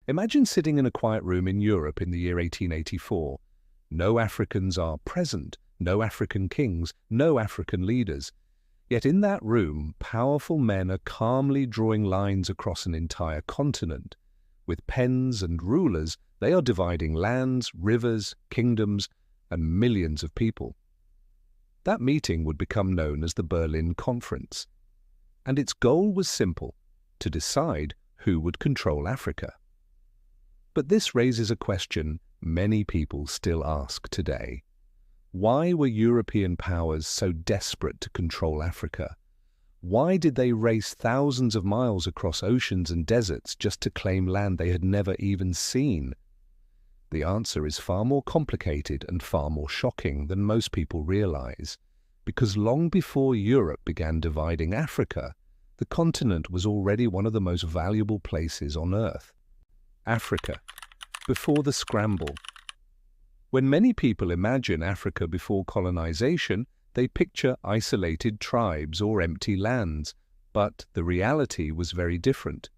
Imagine sitting in a quiet room in Europe in the year 1884. No Africans are present, no African kings, no African leaders. Yet in that room, powerful men are calmly drawing lines across an entire continent. With pens and rulers, they are dividing lands, rivers, kingdoms, and millions of people. That meeting would become known as the Berlin Conference. And its goal was simple: to decide who would control Africa. But this raises a question many people still ask today. Why were European powers so desperate to control Africa? Why did they race thousands of miles across oceans and deserts just to claim land they had never even seen? The answer is far more complicated and far more shocking than most people realize, because long before Europe began dividing Africa, the continent was already one of the most valuable places on Earth. Africa, before the scramble. When many people imagine Africa before colonization, they picture isolated tribes or empty lands, but the reality was very different.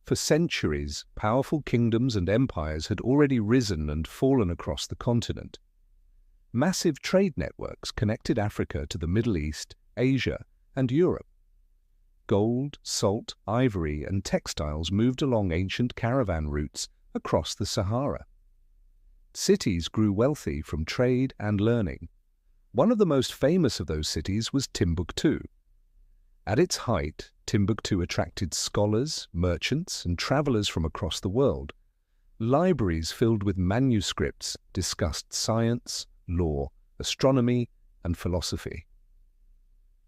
For centuries, powerful kingdoms and empires had already risen and fallen across the continent. Massive trade networks connected Africa to the Middle East, Asia, and Europe. Gold, salt, ivory, and textiles moved along ancient caravan routes across the Sahara. Cities grew wealthy from trade and learning. One of the most famous of those cities was Timbuktu. At its height, Timbuktu attracted scholars, merchants, and travelers from across the world. Libraries filled with manuscripts discussed science, law, astronomy, and philosophy.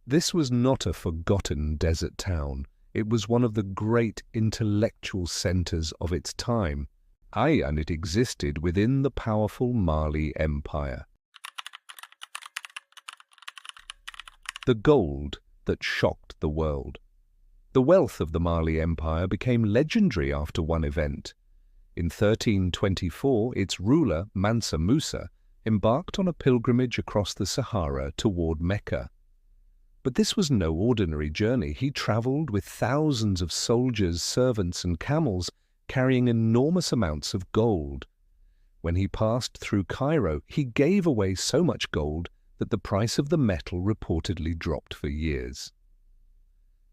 This was not a forgotten desert town. It was one of the great intellectual centers of its time, and it existed within the powerful Mali Empire. The gold that shocked the world. The wealth of the Mali Empire became legendary after one event. In 1324, its ruler, Mansa Musa, embarked on a pilgrimage across the Sahara toward Mecca. But this was no ordinary journey. He traveled with thousands of soldiers, servants, and camels, carrying enormous amounts of gold. When he passed through Cairo, he gave away so much gold that the price of the metal reportedly dropped for years.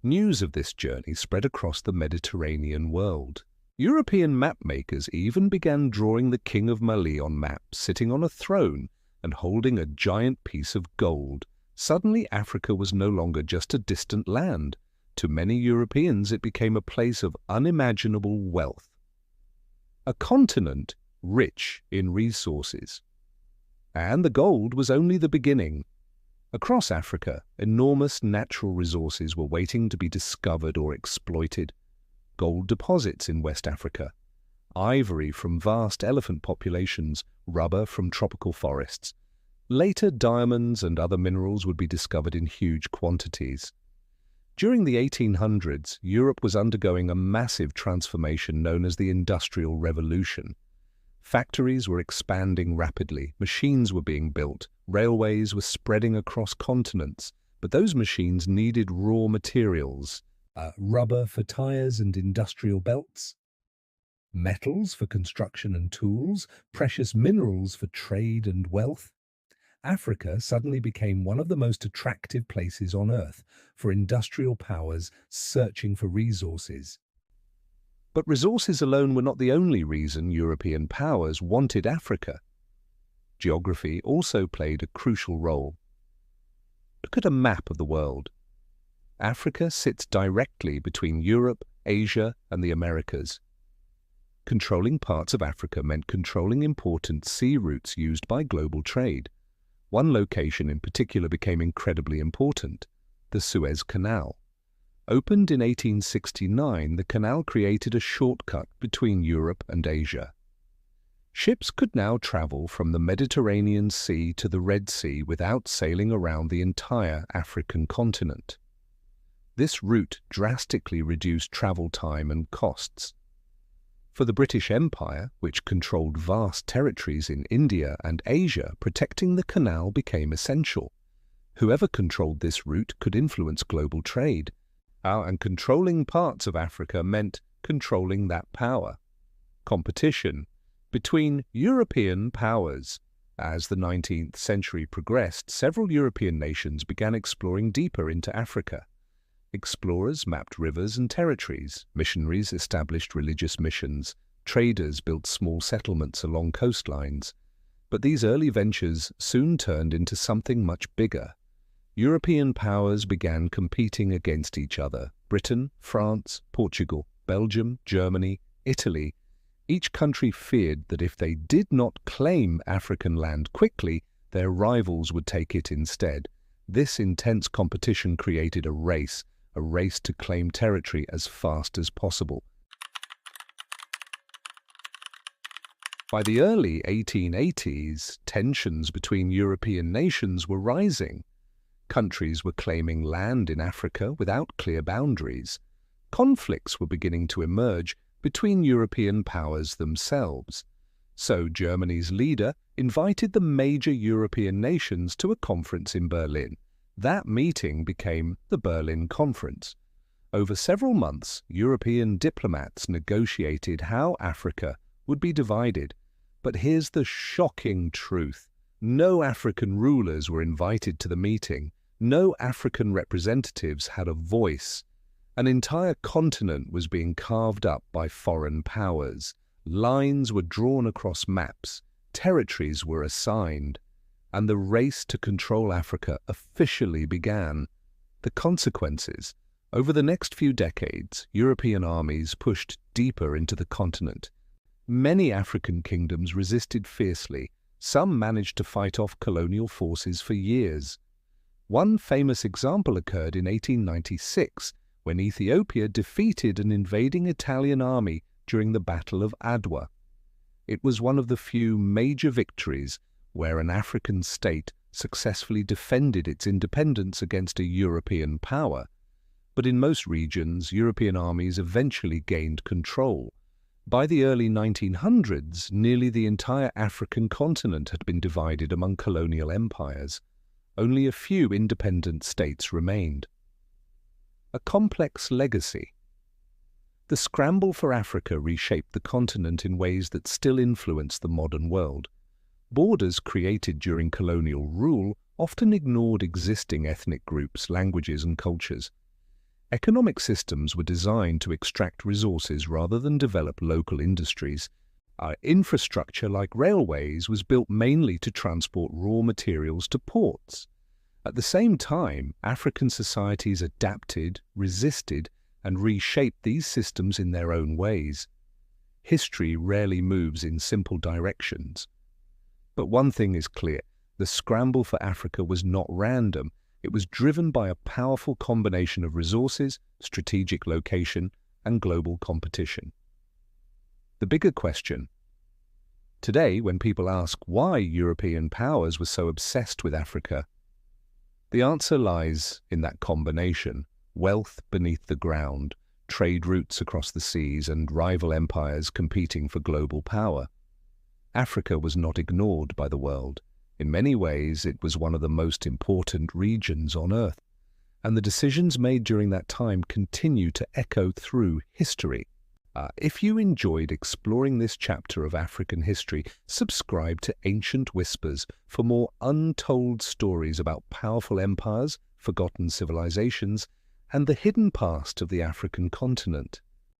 News of this journey spread across the Mediterranean world. European mapmakers even began drawing the king of Mali on maps, sitting on a throne and holding a giant piece of gold. Suddenly, Africa was no longer just a distant land. To many Europeans, it became a place of unimaginable wealth. A continent rich in resources. And the gold was only the beginning. Across Africa, enormous natural resources were waiting to be discovered or exploited. Gold deposits in West Africa, ivory from vast elephant populations, rubber from tropical forests. Later, diamonds and other minerals would be discovered in huge quantities. During the 1800s, Europe was undergoing a massive transformation known as the Industrial Revolution. Factories were expanding rapidly, machines were being built, railways were spreading across continents, but those machines needed raw materials. Rubber for tires and industrial belts, metals for construction and tools, precious minerals for trade and wealth. Africa suddenly became one of the most attractive places on Earth for industrial powers searching for resources. But resources alone were not the only reason European powers wanted Africa. Geography also played a crucial role. Look at a map of the world. Africa sits directly between Europe, Asia, and the Americas. Controlling parts of Africa meant controlling important sea routes used by global trade. One location in particular became incredibly important: the Suez Canal. Opened in 1869, the canal created a shortcut between Europe and Asia. Ships could now travel from the Mediterranean Sea to the Red Sea without sailing around the entire African continent. This route drastically reduced travel time and costs. For the British Empire, which controlled vast territories in India and Asia, protecting the canal became essential. Whoever controlled this route could influence global trade. And controlling parts of Africa meant controlling that power. competition between European powers. As the 19th century progressed, several European nations began exploring deeper into Africa. Explorers mapped rivers and territories, missionaries established religious missions, traders built small settlements along coastlines. But these early ventures soon turned into something much bigger. European powers began competing against each other. Britain, France, Portugal, Belgium, Germany, Italy. Each country feared that if they did not claim African land quickly, their rivals would take it instead. This intense competition created a race to claim territory as fast as possible. By the early 1880s, tensions between European nations were rising. Countries were claiming land in Africa without clear boundaries. Conflicts were beginning to emerge between European powers themselves. So Germany's leader invited the major European nations to a conference in Berlin. That meeting became the Berlin Conference. Over several months, European diplomats negotiated how Africa would be divided. But here's the shocking truth. No African rulers were invited to the meeting. No African representatives had a voice. An entire continent was being carved up by foreign powers. Lines were drawn across maps. Territories were assigned. And the race to control Africa officially began. The consequences. Over the next few decades, European armies pushed deeper into the continent. Many African kingdoms resisted fiercely. Some managed to fight off colonial forces for years. One famous example occurred in 1896, when Ethiopia defeated an invading Italian army during the Battle of Adwa. It was one of the few major victories where an African state successfully defended its independence against a European power. But in most regions, European armies eventually gained control. By the early 1900s, nearly the entire African continent had been divided among colonial empires. Only a few independent states remained. A complex legacy. The scramble for Africa reshaped the continent in ways that still influence the modern world. Borders created during colonial rule often ignored existing ethnic groups, languages, and cultures. Economic systems were designed to extract resources rather than develop local industries. Our infrastructure, like railways, was built mainly to transport raw materials to ports. At the same time, African societies adapted, resisted, and reshaped these systems in their own ways. History rarely moves in simple directions. But one thing is clear: the scramble for Africa was not random. It was driven by a powerful combination of resources, strategic location, and global competition. The bigger question. Today, when people ask why European powers were so obsessed with Africa, the answer lies in that combination: wealth beneath the ground, trade routes across the seas, and rival empires competing for global power. Africa was not ignored by the world. In many ways, it was one of the most important regions on Earth, and the decisions made during that time continue to echo through history. If you enjoyed exploring this chapter of African history, subscribe to Ancient Whispers for more untold stories about powerful empires, forgotten civilizations, and the hidden past of the African continent.